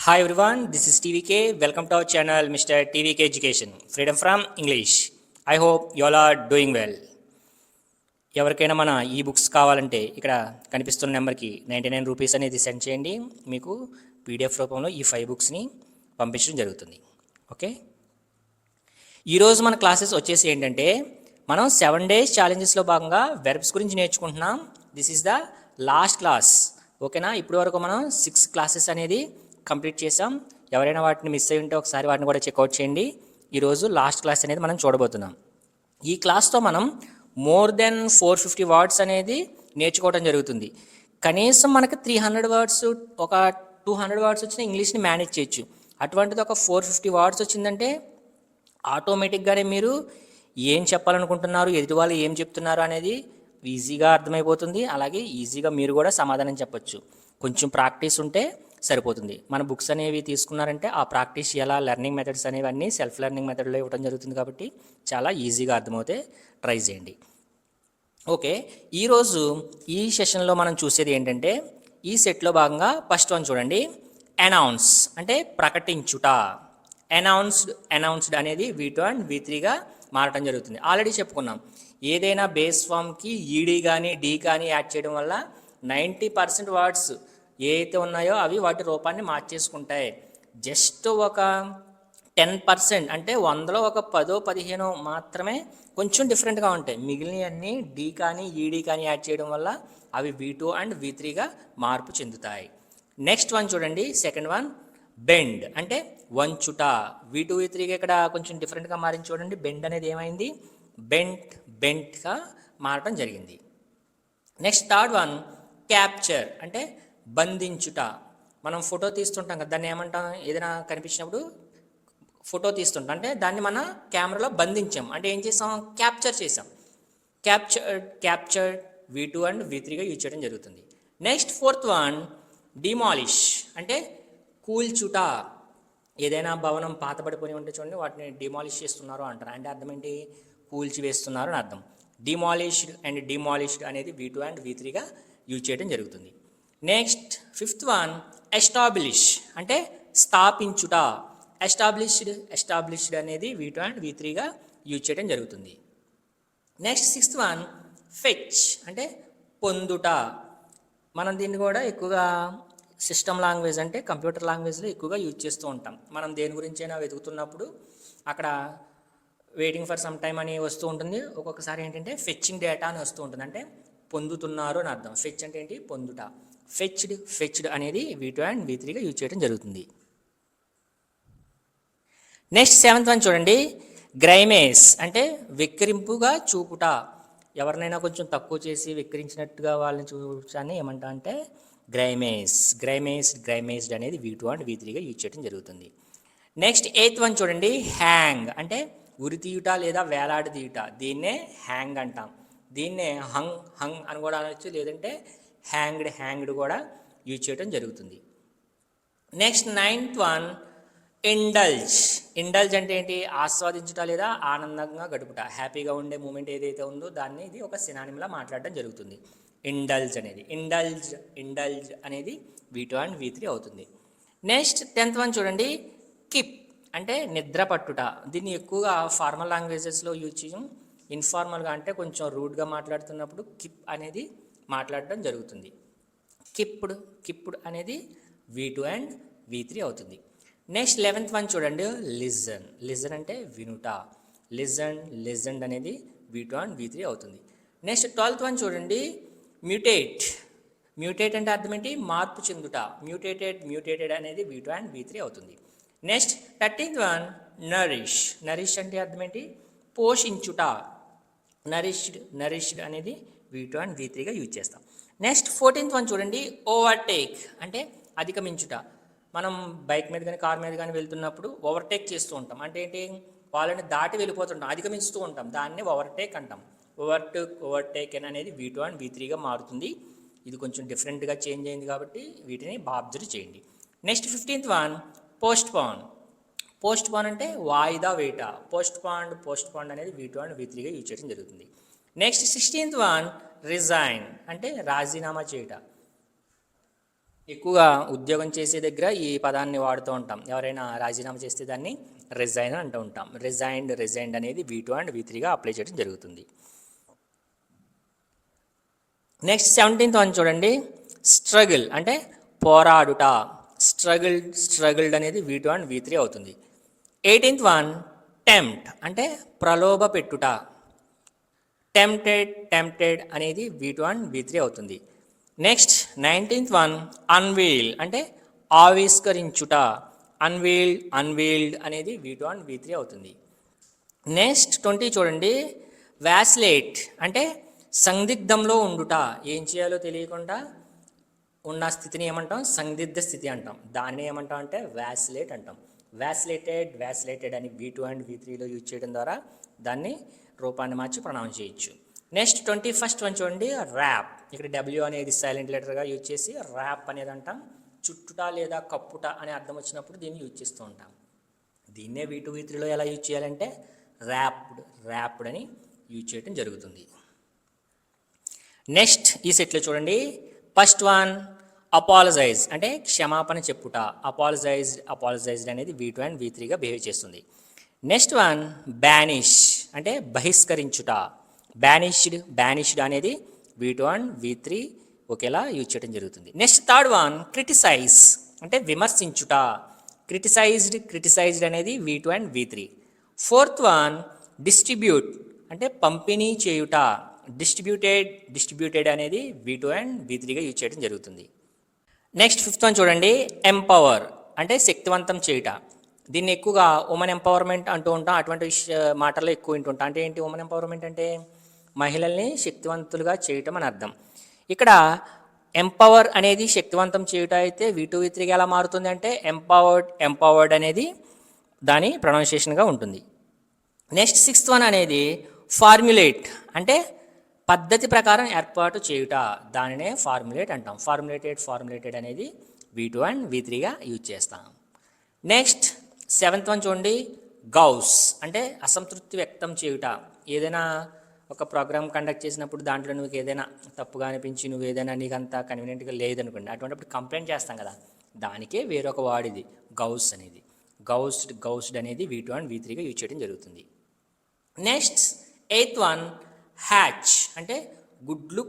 Hi everyone, this is TVK. Welcome to our channel, Mr. TVK Education. Freedom from English. I hope you all are doing well. ఎవరికైనా మన ఈ books కావాలంటే ఇక్కడ కనిపిస్తున్న నెంబర్కి 99 rupees అనేది సెండ్ చేయండి. మీకు పీడిఎఫ్ రూపంలో ఈ 5 బుక్స్ని పంపించడం జరుగుతుంది. ఓకే, ఈరోజు మన క్లాసెస్ వచ్చేసి ఏంటంటే మనం 7 days ఛాలెంజెస్లో భాగంగా వెర్బ్స్ గురించి నేర్చుకుంటున్నాం. This is the last class. ఓకేనా, ఇప్పటి వరకు మనం 6 క్లాసెస్ అనేది కంప్లీట్ చేసాం. ఎవరైనా వాటిని మిస్ అయి ఉంటే ఒకసారి వాటిని కూడా చెక్అవుట్ చేయండి. ఈరోజు లాస్ట్ క్లాస్ అనేది మనం చూడబోతున్నాం. ఈ క్లాస్తో మనం మోర్ దెన్ 450 వర్డ్స్ అనేది నేర్చుకోవడం జరుగుతుంది. కనీసం మనకి 300 వర్డ్స్, ఒక 200 వర్డ్స్ వచ్చిన ఇంగ్లీష్ని మేనేజ్ చేయొచ్చు. అటువంటిది ఒక 450 వర్డ్స్ వచ్చిందంటే ఆటోమేటిక్గానే మీరు ఏం చెప్పాలనుకుంటున్నారు, ఎదుటి వాళ్ళు ఏం చెప్తున్నారు అనేది ఈజీగా అర్థమైపోతుంది. అలాగే ఈజీగా మీరు కూడా సమాధానం చెప్పచ్చు. కొంచెం ప్రాక్టీస్ ఉంటే సరిపోతుంది. మన బుక్స్ అనేవి తీసుకున్నారంటే ఆ ప్రాక్టీస్ ఎలా, లెర్నింగ్ మెథడ్స్ అనేవి అన్నీ సెల్ఫ్ లెర్నింగ్ మెథడ్లో ఇవ్వడం జరుగుతుంది. కాబట్టి చాలా ఈజీగా అర్థమవుతే ట్రై చేయండి. ఓకే, ఈరోజు ఈ సెషన్లో మనం చూసేది ఏంటంటే ఈ సెట్లో భాగంగా ఫస్ట్ వన్ చూడండి. అనౌన్స్ అంటే ప్రకటించుట. అనౌన్స్డ్ అనేది V2 అండ్ V3గా మారటం జరుగుతుంది. ఆల్రెడీ చెప్పుకున్నాం, ఏదైనా బేస్ ఫామ్కి ఈడీ కానీ డి కానీ యాడ్ చేయడం వల్ల 90% వర్డ్స్ ఏవైతే ఉన్నాయో అవి వాటి రూపాన్ని మార్చేసుకుంటాయి. జస్ట్ ఒక 10% అంటే 100లో ఒక 10-15 మాత్రమే కొంచెం డిఫరెంట్గా ఉంటాయి. మిగిలినవన్నీ డి కానీ ఈడీ కానీ యాడ్ చేయడం వల్ల అవి V2 అండ్ V3గా మార్పు చెందుతాయి. నెక్స్ట్ వన్ చూడండి, సెకండ్ వన్ బెండ్ అంటే వంచుట. V2 V3గా ఇక్కడ కొంచెం డిఫరెంట్గా మారింది చూడండి. బెండ్ అనేది ఏమైంది, బెంట్గా మారటం జరిగింది. నెక్స్ట్ థర్డ్ వన్ క్యాప్చర్ అంటే బంధించుట. మనం ఫోటో తీస్తుంటాం కదా, దాన్ని ఏమంటాం, ఏదైనా కనిపించినప్పుడు ఫోటో తీస్తుంటాం అంటే దాన్ని మన కెమెరాలో బంధించాం అంటే ఏం చేసాం, క్యాప్చర్ చేసాం. క్యాప్చర్డ్ V2 అండ్ V3గా యూజ్ చేయడం జరుగుతుంది. నెక్స్ట్ ఫోర్త్ వన్ డిమాలిష్ అంటే కూల్చుట. ఏదైనా భవనం పాతబడిపోయి ఉంటే చూడండి, వాటిని డిమాలిష్ చేస్తున్నారు అంటారు. అంటే అర్థం ఏంటి, కూల్చి వేస్తున్నారు అని అర్థం. డిమాలిష్డ్ అనేది V2 అండ్ V3గా యూజ్ చేయడం జరుగుతుంది. నెక్స్ట్ ఫిఫ్త్ వన్ ఎస్టాబ్లిష్ అంటే స్థాపించుట. ఎస్టాబ్లిష్డ్ అనేది V2 అండ్ V3గా యూజ్ చేయడం జరుగుతుంది. నెక్స్ట్ సిక్స్త్ వన్ ఫెచ్ అంటే పొందుట. మనం దీన్ని కూడా ఎక్కువగా సిస్టమ్ లాంగ్వేజ్ అంటే కంప్యూటర్ లాంగ్వేజ్లో ఎక్కువగా యూజ్ చేస్తూ ఉంటాం. మనం దేని గురించి అయినా వెతుకుతున్నప్పుడు అక్కడ వెయిటింగ్ ఫర్ సమ్ టైమ్ అని వస్తూ ఉంటుంది. ఒక్కొక్కసారి ఏంటంటే ఫెచ్చింగ్ డేటా అని వస్తూ ఉంటుంది, అంటే పొందుతున్నారు అని అర్థం. ఫెచ్ అంటే ఏంటి, పొందుట. ఫెచ్డ్ అనేది V2 అండ్ V3గా యూజ్ చేయడం జరుగుతుంది. నెక్స్ట్ సెవెంత్ వన్ చూడండి, గ్రైమేస్ అంటే వెక్కిరింపుగా చూపుట. ఎవరినైనా కొంచెం తక్కువ చేసి వెక్కిరించినట్టుగా వాళ్ళని చూపించాలని ఏమంటా అంటే గ్రైమేస్డ్ అనేది V2 అండ్ V3గా యూజ్ చేయడం జరుగుతుంది. నెక్స్ట్ ఎయిత్ వన్ చూడండి, హ్యాంగ్ అంటే ఉరితీయుట లేదా వేలాడదీయుట. దీన్నే హ్యాంగ్ అంటాం. దీన్నే హంగ్ అని కూడా అనొచ్చు, లేదంటే హ్యాంగ్డ్ కూడా యూజ్ చేయడం జరుగుతుంది. నెక్స్ట్ నైన్త్ వన్ ఇండల్జ్ అంటే ఏంటి, ఆస్వాదించుట లేదా ఆనందంగా గడుపుట. హ్యాపీగా ఉండే మూమెంట్ ఏదైతే ఉందో దాన్ని ఇది ఒక సినానిమ్లా మాట్లాడడం జరుగుతుంది. ఇండల్జ్ అనేది V2 అండ్ V3 అవుతుంది. నెక్స్ట్ 10th వన్ చూడండి, కిప్ అంటే నిద్ర పట్టుట. దీన్ని ఎక్కువగా ఫార్మల్ లాంగ్వేజెస్లో యూజ్ చేయం. ఇన్ఫార్మల్గా అంటే కొంచెం రూడ్గా మాట్లాడుతున్నప్పుడు కిప్ అనేది మాట్లాడడం జరుగుతుంది. కిప్పుడు అనేది V2 అండ్ V3 అవుతుంది. నెక్స్ట్ 11th వన్ చూడండి, లిజన్ అంటే వినుట. లిజన్డ్ అనేది V2 అండ్ V3 అవుతుంది. నెక్స్ట్ 12th వన్ చూడండి, మ్యూటేట్ అంటే అర్థం ఏంటి, మార్పు చెందుట. మ్యూటేటెడ్ అనేది V2 అండ్ V3 అవుతుంది. నెక్స్ట్ 13th వన్ నరిష్ అంటే అర్థం ఏంటి, పోషించుట. నరిష్డ్ అనేది V2 అండ్ V3గా యూజ్ చేస్తాం. నెక్స్ట్ 14th వన్ చూడండి, ఓవర్టేక్ అంటే అధిగమించుట. మనం బైక్ మీద కానీ కార్ మీద కానీ వెళ్తున్నప్పుడు ఓవర్టేక్ చేస్తూ ఉంటాం. అంటే ఏంటి, వాళ్ళని దాటి వెళ్ళిపోతుంటాం, అధిగమిస్తూ ఉంటాం. దాన్ని ఓవర్టేక్ అంటాం. ఓవర్టేక్ అనేది V2 అండ్ V3గా మారుతుంది. ఇది కొంచెం డిఫరెంట్గా చేంజ్ అయింది కాబట్టి వీటిని బాగా అబ్జర్వ్ చేయండి. Next 15th one post phone అంటే వాయిదా వేట. పోస్ట్ పాండ్ అనేది V2 అండ్ V3గా యూజ్ చేయడం జరుగుతుంది. నెక్స్ట్ 16th వన్ రిజైన్ అంటే రాజీనామా చేయట. ఎక్కువగా ఉద్యోగం చేసే దగ్గర ఈ పదాన్ని వాడుతూ ఉంటాం. ఎవరైనా రాజీనామా చేస్తే దాన్ని రిజైన్ అంటూ ఉంటాం. రిజైన్డ్ అనేది V2 అండ్ V3గా అప్లై చేయడం జరుగుతుంది. నెక్స్ట్ 17th వన్ చూడండి. స్ట్రగుల్ అంటే పోరాడుట. స్ట్రగుల్డ్ అనేది V2 అండ్ V3 అవుతుంది. 18th వన్ టెంప్ట్ అంటే ప్రలోభ పెట్టుట. టెంప్టెడ్ అనేది V2 అండ్ V3 అవుతుంది. నెక్స్ట్ 19th వన్ అన్వీల్ అంటే ఆవిష్కరించుట. అన్వీల్డ్ అనేది V2 అండ్ V3 అవుతుంది. నెక్స్ట్ 20 చూడండి. వ్యాసిలేట్ అంటే సందిగ్ధంలో ఉండుట. ఏం చేయాలో తెలియకుండా ఉన్న స్థితిని ఏమంటాం? సందిగ్ధ స్థితి అంటాం. దాన్ని ఏమంటాం అంటే వ్యాసిలేట్ అంటాం. వ్యాసిలేటెడ్ అని V2 అండ్ V3లో యూజ్ చేయడం ద్వారా దాన్ని రూపాన్ని మార్చి ప్రొనౌన్స్ చేయొచ్చు. నెక్స్ట్ 21st వన్ చూడండి. ర్యాప్. ఇక్కడ W అనేది సైలెంట్ లెటర్గా యూజ్ చేసి ర్యాప్ అనేది అంటాం. చుట్టుట లేదా కప్పుట అనే అర్థం వచ్చినప్పుడు దీన్ని యూజ్ చేస్తూ ఉంటాం. దీన్నే V2 V3లో ఎలా యూజ్ చేయాలంటే ర్యాప్డ్ అని యూజ్ చేయడం జరుగుతుంది. నెక్స్ట్ ఈ సెట్లో చూడండి. ఫస్ట్ వన్ అపాలజైజ్ అంటే క్షమాపణ చెప్పుట. అపాలజైజ్డ్ అనేది V2 అండ్ V3గా బిహేవ్ చేస్తుంది. నెక్స్ట్ వన్ బ్యానిష్ అంటే బహిష్కరించుట. బ్యానిష్డ్ అనేది V2 అండ్ V3 ఒకేలా యూజ్ చేయడం జరుగుతుంది. నెక్స్ట్ థర్డ్ వన్ క్రిటిసైజ్ అంటే విమర్శించుట. క్రిటిసైజ్డ్ అనేది V2 and V3. Fourth one distribute అంటే పంపిణీ చేయుట. డిస్ట్రిబ్యూటెడ్ అనేది V2 అండ్ V3గా యూజ్ చేయడం జరుగుతుంది. నెక్స్ట్ ఫిఫ్త్ వన్ చూడండి. ఎంపవర్ అంటే శక్తివంతం చేయుట. దీన్ని ఎక్కువగా ఉమెన్ ఎంపవర్మెంట్ అంటూ ఉంటాం. అటువంటి మాటల్లో ఎక్కువ వింటుంటాం. అంటే ఏంటి ఉమెన్ ఎంపవర్మెంట్ అంటే? మహిళల్ని శక్తివంతులుగా చేయటం అని అర్థం. ఇక్కడ ఎంపవర్ అనేది శక్తివంతం చేయుట అయితే V2 V3గా ఎలా మారుతుంది అంటే ఎంపవర్డ్ అనేది దాని ప్రొనౌన్సియేషన్గా ఉంటుంది. నెక్స్ట్ సిక్స్త్ వన్ అనేది ఫార్ములేట్ అంటే పద్ధతి ప్రకారం ఏర్పాటు చేయుట. దానినే ఫార్ములేట్ అంటాం. ఫార్ములేటెడ్ అనేది V2 అండ్ V3గా యూజ్ చేస్తాం. నెక్స్ట్ 7th వన్ చూడండి. గౌస్ అంటే అసంతృప్తి వ్యక్తం చేయుట. ఏదైనా ఒక ప్రోగ్రామ్ కండక్ట్ చేసినప్పుడు దాంట్లో నువ్వు ఏదైనా తప్పుగా అనిపించి నువ్వు ఏదైనా నీకు అంత కన్వీనియంట్గా లేదనుకోండి, అటువంటిప్పుడు కంప్లైంట్ చేస్తాం కదా, దానికే వేరొక వర్డ్ ఇది గౌస్ అనేది. గౌస్డ్ అనేది V2 అండ్ V3గా యూజ్ చేయడం జరుగుతుంది. నెక్స్ట్ 8th వన్ హ్యాచ్ అంటే గుడ్లు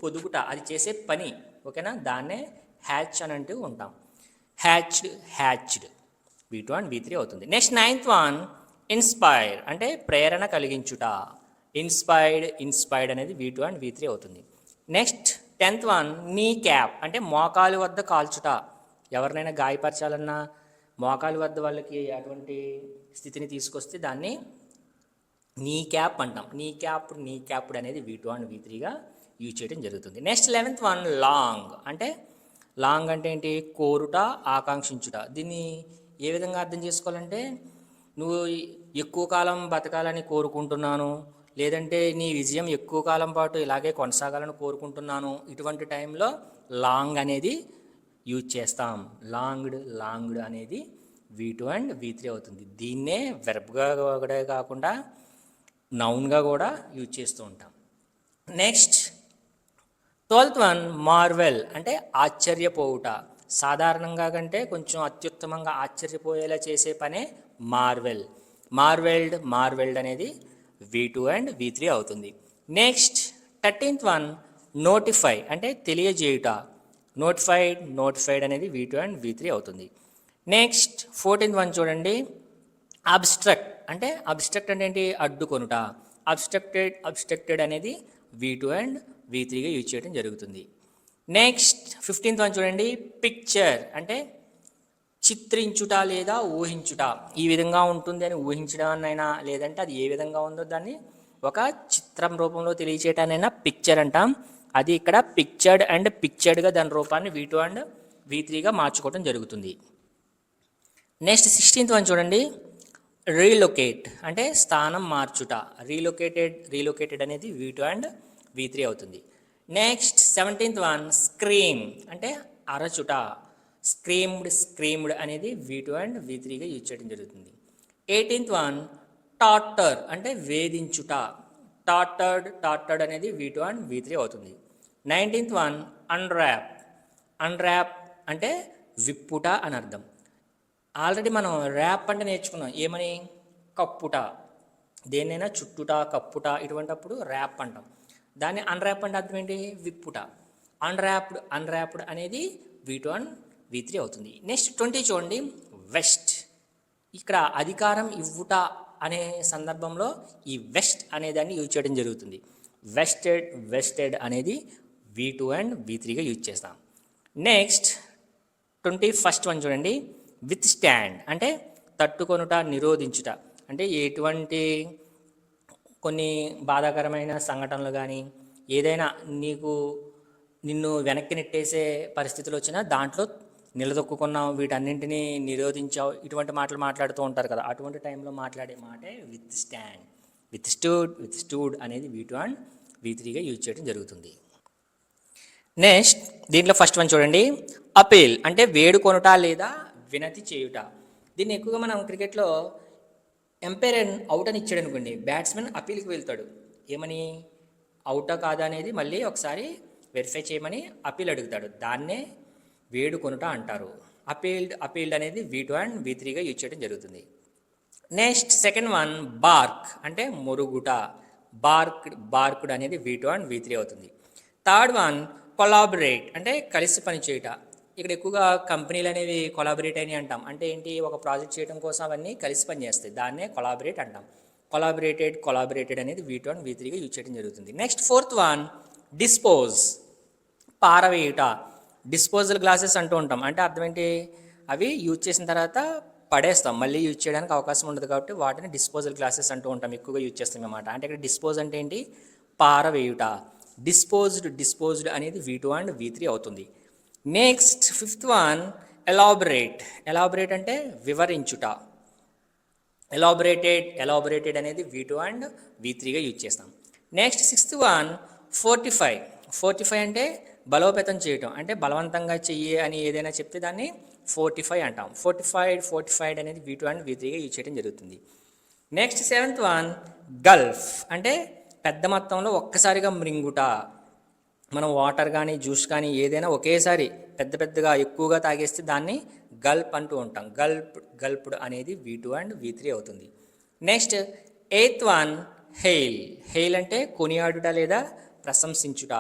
పొదుగుట. అది చేసే పని. ఓకేనా? దాన్నే హ్యాచ్ అని అంటూ ఉంటాం. హ్యాచ్డ్ V2 అండ్ V3 అవుతుంది. నెక్స్ట్ 9th వన్ ఇన్స్పైర్ అంటే ప్రేరణ కలిగించుట. ఇన్స్పైర్డ్ అనేది V2 అండ్ V3 అవుతుంది. నెక్స్ట్ 10th వన్ నీ క్యాప్ అంటే మోకాలు వద్ద కాల్చుట. ఎవరినైనా గాయపరచాలన్నా మోకాలు వద్ద వాళ్ళకి అటువంటి స్థితిని తీసుకొస్తే దాన్ని నీ క్యాప్ అంటాం. నీ క్యాప్డ్ అనేది V2 అండ్ V3గా యూజ్ చేయడం జరుగుతుంది. నెక్స్ట్ 11th వన్ లాంగ్ అంటే ఏంటి? కోరుట, ఆకాంక్షించుట. దీన్ని ఏ విధంగా అర్థం చేసుకోవాలంటే, నువ్వు ఎక్కువ కాలం బతకాలని కోరుకుంటున్నాను, లేదంటే నీ విజయం ఎక్కువ కాలం పాటు ఇలాగే కొనసాగాలని కోరుకుంటున్నాను, ఇటువంటి టైంలో లాంగ్ అనేది యూజ్ చేస్తాం. లాంగ్డ్ అనేది V2 అండ్ V3 అవుతుంది. దీన్నే వెర్బ్గా కూడా కాకుండా నౌన్గా కూడా యూజ్ చేస్తూ ఉంటాం. నెక్స్ట్ 12th వన్ మార్వెల్ అంటే ఆశ్చర్యపోవుట. సాధారణంగా కంటే కొంచెం అత్యుత్తమంగా ఆశ్చర్యపోయేలా చేసే పనే మార్వెల్డ్ అనేది V2 అండ్ V3 అవుతుంది. నెక్స్ట్ 13th వన్ నోటిఫై అంటే తెలియజేయుట. నోటిఫైడ్ అనేది V2 అండ్ V3 అవుతుంది. నెక్స్ట్ 14th వన్ చూడండి. అబ్స్ట్రక్ట్ అంటే ఏంటి? అడ్డుకొనుట. అబ్స్ట్రక్టెడ్ అనేది V2 అండ్ V3గా యూజ్ చేయడం జరుగుతుంది. నెక్స్ట్ 15th వన్ చూడండి. పిక్చర్ అంటే చిత్రించుట లేదా ఊహించుట. ఈ విధంగా ఉంటుంది అని ఊహించడాన్నైనా, లేదంటే అది ఏ విధంగా ఉందో దాన్ని ఒక చిత్రం రూపంలో తెలియచేయటానైనా పిక్చర్ అంటాం. అది ఇక్కడ పిక్చర్డ్గా దాని రూపాన్ని V2 అండ్ V3గా మార్చుకోవడం జరుగుతుంది. నెక్స్ట్ 16th వన్ చూడండి. రీలొకేట్ అంటే స్థానం మార్చుట. రీలొకేటెడ్ అనేది V2 అండ్ V3 అవుతుంది. నెక్స్ట్ 17th వన్ స్క్రీమ్ అంటే అరచుట. స్క్రీమ్డ్ అనేది V2 అండ్ V3గా యూజ్ చేయడం జరుగుతుంది. 18th వన్ టార్టర్ అంటే వేధించుట. టార్టర్డ్ అనేది V2 అండ్ V3 అవుతుంది. 19th వన్ అన్రాప్ అన్ర్యాప్ అంటే విప్పుట అని అర్థం. ఆల్రెడీ మనం ర్యాప్ అంటే నేర్చుకున్నాం, ఏమని? కప్పుట, దేన్నైనా చుట్టుట కప్పుట ఇటువంటప్పుడు ర్యాప్ అంటాం. దాన్ని అన్ర్యాప్ అంటే అర్థం ఏంటి? విప్పుట. అన్ర్యాప్డ్ అనేది V2 V3 అవుతుంది. నెక్స్ట్ 20 చూడండి, వెస్ట్. ఇక్కడ అధికారం ఇవ్వుట అనే సందర్భంలో ఈ వెస్ట్ అనే దాన్ని యూజ్ చేయడం జరుగుతుంది. వెస్టెడ్ అనేది V2 అండ్ V3గా యూజ్ చేస్తాం. నెక్స్ట్ 21 చూడండి, విత్ స్టాండ్ అంటే తట్టుకొనుట, నిరోధించుట. అంటే ఎటువంటి కొన్ని బాధాకరమైన సంఘటనలు కానీ ఏదైనా నిన్ను వెనక్కి నెట్టేసే పరిస్థితులు వచ్చినా దాంట్లో నిలదొక్కున్నావు, వీటన్నింటినీ నిరోధించావు, ఇటువంటి మాటలు మాట్లాడుతూ ఉంటారు కదా. అటువంటి టైంలో మాట్లాడే మాటే విత్ స్టాండ్. విత్ స్టూడ్ అనేది V2 అండ్ V3గా యూజ్ చేయడం జరుగుతుంది. నెక్స్ట్ దీంట్లో ఫస్ట్ వన్ చూడండి, అపీల్ అంటే వేడుకొనుట లేదా వినతి చేయుట. దీన్ని ఎక్కువగా మనం క్రికెట్లో ఎంపైర్ అవుట్ అని ఇచ్చాడు అనుకోండి, బ్యాట్స్మెన్ అపీల్కి వెళ్తాడు. ఏమని? అవుటా కాదా అనేది మళ్ళీ ఒకసారి వెరిఫై చేయమని అపీల్ అడుగుతాడు. దాన్నే వేడుకొనుట అంటారు. అపీల్డ్ అనేది V2 అండ్ V3గా యూజ్ చేయడం జరుగుతుంది. నెక్స్ట్ సెకండ్ వన్, బార్క్ అంటే మొరుగుట. బార్క్డ్ అనేది V2 అండ్ V3 అవుతుంది. థర్డ్ వన్, కొలాబరేట్ అంటే కలిసి పని చేయుట. ఇక్కడ ఎక్కువగా కంపెనీలు అనేవి కొలాబరేట్ అని అంటాం. అంటే ఏంటి? ఒక ప్రాజెక్ట్ చేయడం కోసం అవన్నీ కలిసి పని చేస్తాయి, దాన్నే కొలాబరేట్ అంటాం. కొలాబరేటెడ్ అనేది V2 అండ్ V3గా యూజ్ చేయడం జరుగుతుంది. నెక్స్ట్ ఫోర్త్ వన్, డిస్పోజ్ పారవేయుట. డిస్పోజల్ గ్లాసెస్ అంటూ ఉంటాం. అంటే అర్థం ఏంటి? అవి యూజ్ చేసిన తర్వాత పడేస్తాం, మళ్ళీ యూజ్ చేయడానికి అవకాశం ఉండదు కాబట్టి వాటిని డిస్పోజల్ గ్లాసెస్ అంటూ ఉంటాం, ఎక్కువగా యూజ్ చేస్తాం అన్నమాట. అంటే ఇక్కడ డిస్పోజ్ అంటే ఏంటి? పారవేయుట. డిస్పోజ్డ్ అనేది V2 అండ్ V3 అవుతుంది. నెక్స్ట్ ఫిఫ్త్ వన్, ఎలాబరేట్ అంటే వివరించుట. ఎలాబరేటెడ్ అనేది V2 అండ్ V3గా యూజ్ చేస్తాం. నెక్స్ట్ సిక్స్త్ వన్, ఫోర్టిఫై అంటే బలోపేతం చేయటం. అంటే బలవంతంగా చెయ్యి అని ఏదైనా చెప్తే దాన్ని ఫోర్టిఫై అంటాం. ఫోర్టిఫైడ్ అనేది V2 అండ్ V3గా యూజ్ చేయడం జరుగుతుంది. నెక్స్ట్ సెవెంత్ వన్, గల్ఫ్ అంటే పెద్ద మొత్తంలో ఒక్కసారిగా మృంగుట. మనం వాటర్ కానీ జ్యూస్ కానీ ఏదైనా ఒకేసారి పెద్దగా ఎక్కువగా తాగేస్తే దాన్ని గల్ప్ అంటూ ఉంటాం. గల్ప్డ్ అనేది V2 అండ్ V3 అవుతుంది. నెక్స్ట్ ఎయిత్ వన్, హెయిల్ అంటే కొనియాడుట లేదా ప్రశంసించుట.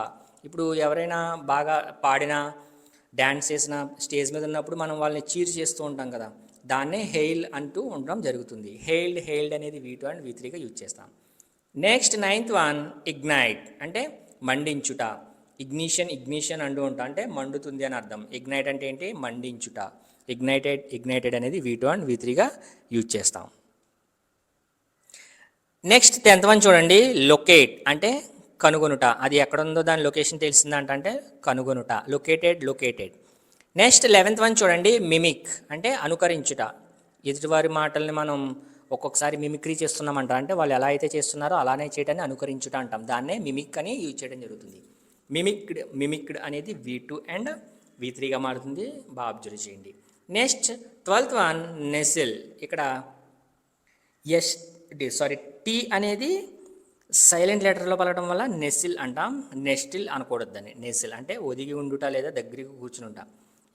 ఇప్పుడు ఎవరైనా బాగా పాడినా డ్యాన్స్ చేసిన స్టేజ్ మీద ఉన్నప్పుడు మనం వాళ్ళని చీర్ చేస్తూ ఉంటాం కదా, దాన్నే హెయిల్ అంటూ ఉండడం జరుగుతుంది. హెయిల్డ్ అనేది V2 అండ్ V3గా యూజ్ చేస్తాం. నెక్స్ట్ నైన్త్ వన్, ఇగ్నైట్ అంటే మండించుట. ఇగ్నిషన్ అంటూ ఉంటాం, అంటే మండుతుంది అని అర్థం. ఇగ్నైట్ అంటే ఏంటి? మండించుట. ఇగ్నైటెడ్ అనేది V2 అండ్ V3గా యూజ్ చేస్తాం. నెక్స్ట్ 10th వన్ చూడండి, లొకేట్ అంటే కనుగొనుట. అది ఎక్కడ ఉందో దాని లొకేషన్ తెలిసిందంటే కనుగొనుట. లొకేటెడ్. నెక్స్ట్ 11th వన్ చూడండి, మిమిక్ అంటే అనుకరించుట. ఎదుటివారి మాటల్ని మనం ఒక్కొక్కసారి మిమిక్రీ చేస్తున్నామంట, అంటే వాళ్ళు ఎలా అయితే చేస్తున్నారో అలానే చేయడాన్ని అనుకరించుట అంటాం. దాన్నే మిమిక్ అని యూజ్ చేయడం జరుగుతుంది. మిమిక్డ్ అనేది V2 అండ్ V3గా మారుతుంది. బాగా అబ్జర్వ్ చేయండి. నెక్స్ట్ 12th వన్, నెసిల్. ఇక్కడ టీ అనేది సైలెంట్ లెటర్లో పలకడం వల్ల నెసిల్ అంటాం. నెస్టిల్ అనకూడదు దాన్ని. నెసిల్ అంటే ఒదిగి ఉండుట లేదా దగ్గరికి కూర్చునుంట.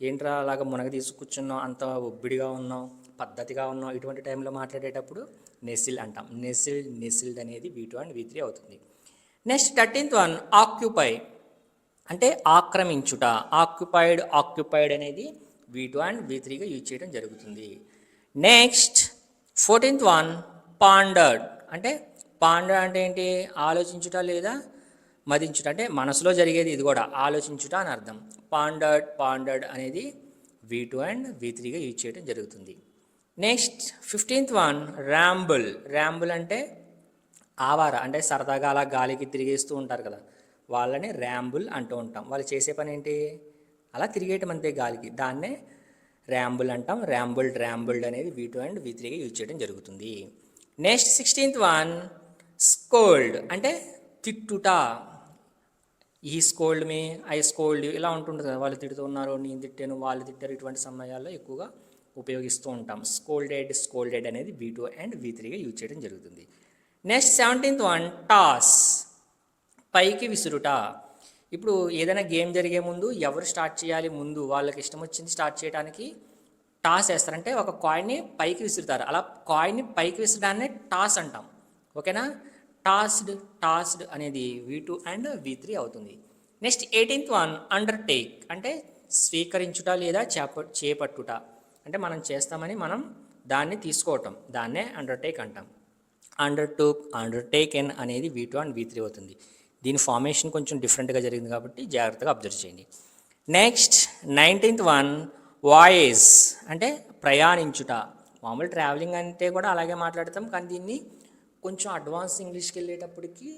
ఏంట్రా అలాగా మునగ తీసి కూర్చున్నాం, అంత ఒబ్బిడిగా ఉన్నాం, పద్ధతిగా ఉన్నాం, ఇటువంటి టైంలో మాట్లాడేటప్పుడు నెసిల్ అంటాం. నెసిల్డ్ అనేది V2 అండ్ V3 అవుతుంది. నెక్స్ట్ 13th వన్, ఆక్యుపై అంటే ఆక్రమించుట. ఆక్యుపైడ్ అనేది V2 అండ్ V3గా యూజ్ చేయడం జరుగుతుంది. నెక్స్ట్ 14th వన్, పాండర్డ్ అంటే ఏంటి? ఆలోచించుట లేదా మదించుట. అంటే మనసులో జరిగేది ఇది కూడా ఆలోచించుట అని అర్థం. పాండర్డ్ అనేది V2 అండ్ V3గా యూజ్ చేయడం జరుగుతుంది. నెక్స్ట్ 15th వన్, ర్యాంబుల్ అంటే ఆవార, అంటే సరదాగా అలా గాలికి తిరిగేస్తూ ఉంటారు కదా, వాళ్ళని ర్యాంబుల్ అంటూ ఉంటాం. వాళ్ళు చేసే పని ఏంటి? అలా తిరిగేయటం అంతే గాలికి, దాన్నే ర్యాంబుల్ అంటాం. ర్యాంబుల్డ్ అనేది V2 అండ్ V3గా యూజ్ చేయడం జరుగుతుంది. నెక్స్ట్ 16th వన్, స్కోల్డ్ అంటే తిట్టుట. ఈ స్కోల్డ్ మీ, ఐ స్కోల్డ్, ఇలా ఉంటుంటుంది కదా, వాళ్ళు తిడుతున్నారు, నేను తిట్టాను, వాళ్ళు తిట్టారు, ఇటువంటి సమయాల్లో ఎక్కువగా ఉపయోగిస్తూ ఉంటాం. స్కోల్డెడ్ అనేది V2 అండ్ V3గా యూజ్ చేయడం జరుగుతుంది. నెక్స్ట్ 17th వన్, టాస్ పైకి విసురుట. ఇప్పుడు ఏదైనా గేమ్ జరిగే ముందు ఎవరు స్టార్ట్ చేయాలి ముందు వాళ్ళకి ఇష్టం వచ్చింది స్టార్ట్ చేయడానికి టాస్ వేస్తారంటే ఒక కాయిన్ని పైకి విసురుతారు. అలా కాయిన్ని పైకి విసరడాన్ని టాస్ అంటాం. ఓకేనా? టాస్డ్ అనేది V2 అండ్ V3 అవుతుంది. నెక్స్ట్ 18th వన్ అండర్టేక్ అంటే స్వీకరించుట లేదా చేపట్టుట. అంటే మనం చేస్తామని మనం దాన్ని తీసుకోవటం, దాన్నే అండర్టేక్ అంటాం. అండర్టేకెన్ అనేది V2 అండ్ V3 అవుతుంది. దీని ఫార్మేషన్ కొంచెం డిఫరెంట్గా జరిగింది కాబట్టి జాగ్రత్తగా అబ్జర్వ్ చేయండి. నెక్స్ట్ 19th వన్ వాయేజ్ అంటే ప్రయాణించుట. మామూలు ట్రావెలింగ్ అంటే కూడా అలాగే మాట్లాడతాం, కానీ దీన్ని కొంచెం అడ్వాన్స్ ఇంగ్లీష్కి వెళ్ళేటప్పటికి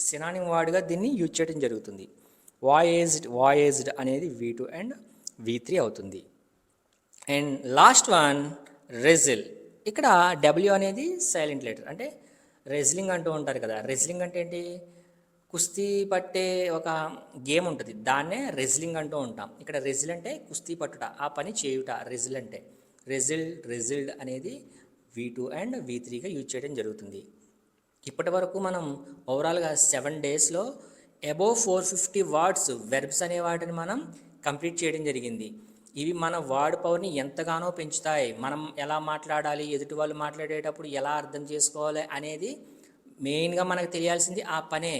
సినానిమ్ వర్డ్గా దీన్ని యూజ్ చేయడం జరుగుతుంది. వాయేజ్డ్ అనేది V2 అండ్ V3 అవుతుంది. And last one wrestle. ఇక్కడ W అనేది సైలెంట్ లెటర్. అంటే రెజ్లింగ్ అంటూ ఉంటారు కదా. రెజ్లింగ్ అంటే ఏంటి? కుస్తీ పట్టే ఒక గేమ్ ఉంటుంది, దాన్నే రెజ్లింగ్ అంటూ ఉంటాం. ఇక్కడ రెజిల్ అంటే కుస్తీ పట్టుట, ఆ పని చేయుట. రెజిల్ అంటే రెజిల్డ్ అనేది V2 అండ్ V3గా యూజ్ చేయడం జరుగుతుంది. ఇప్పటి వరకు మనం ఓవరాల్గా 7 డేస్లో అబోవ్ 450 వర్డ్స్ వెర్బ్స్ అనే వాటిని మనం కంప్లీట్ చేయడం జరిగింది. ఇవి మన వర్డ్ పవర్ని ఎంతగానో పెంచుతాయి. మనం ఎలా మాట్లాడాలి, ఎదుటి వాళ్ళు మాట్లాడేటప్పుడు ఎలా అర్థం చేసుకోవాలి అనేది మెయిన్గా మనకు తెలియాల్సింది ఆ పనే.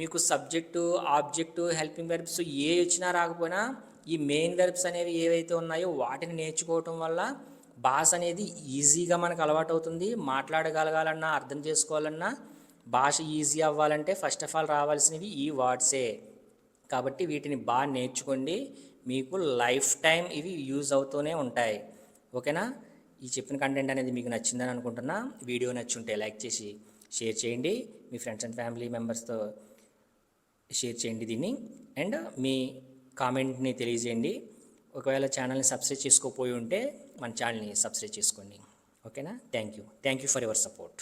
మీకు సబ్జెక్టు, ఆబ్జెక్టు, హెల్పింగ్ వెర్బ్స్ ఏ వచ్చినా రాకపోయినా ఈ మెయిన్ వెర్బ్స్ అనేవి ఏవైతే ఉన్నాయో వాటిని నేర్చుకోవటం వల్ల భాష అనేది ఈజీగా మనకు అలవాటు అవుతుంది. మాట్లాడగలగాలన్నా, అర్థం చేసుకోవాలన్నా, భాష ఈజీ అవ్వాలంటే ఫస్ట్ ఆఫ్ ఆల్ రావాల్సినవి ఈ వర్డ్సే. కాబట్టి వీటిని బాగా నేర్చుకోండి, మీకు లైఫ్ టైం ఇవి యూజ్ అవుతూనే ఉంటాయి. ఓకేనా? ఈ చెప్పిన కంటెంట్ అనేది మీకు నచ్చిందని అనుకుంటున్నా. వీడియో నచ్చుంటే లైక్ చేసి షేర్ చేయండి, మీ ఫ్రెండ్స్ అండ్ ఫ్యామిలీ మెంబర్స్తో షేర్ చేయండి దీన్ని. అండ్ మీ కామెంట్ని తెలియజేయండి. ఒకవేళ ఛానల్ని సబ్స్క్రైబ్ చేసుకోకపోయి ఉంటే మన ఛానల్ని సబ్స్క్రైబ్ చేసుకోండి. ఓకేనా? Thank you for your support.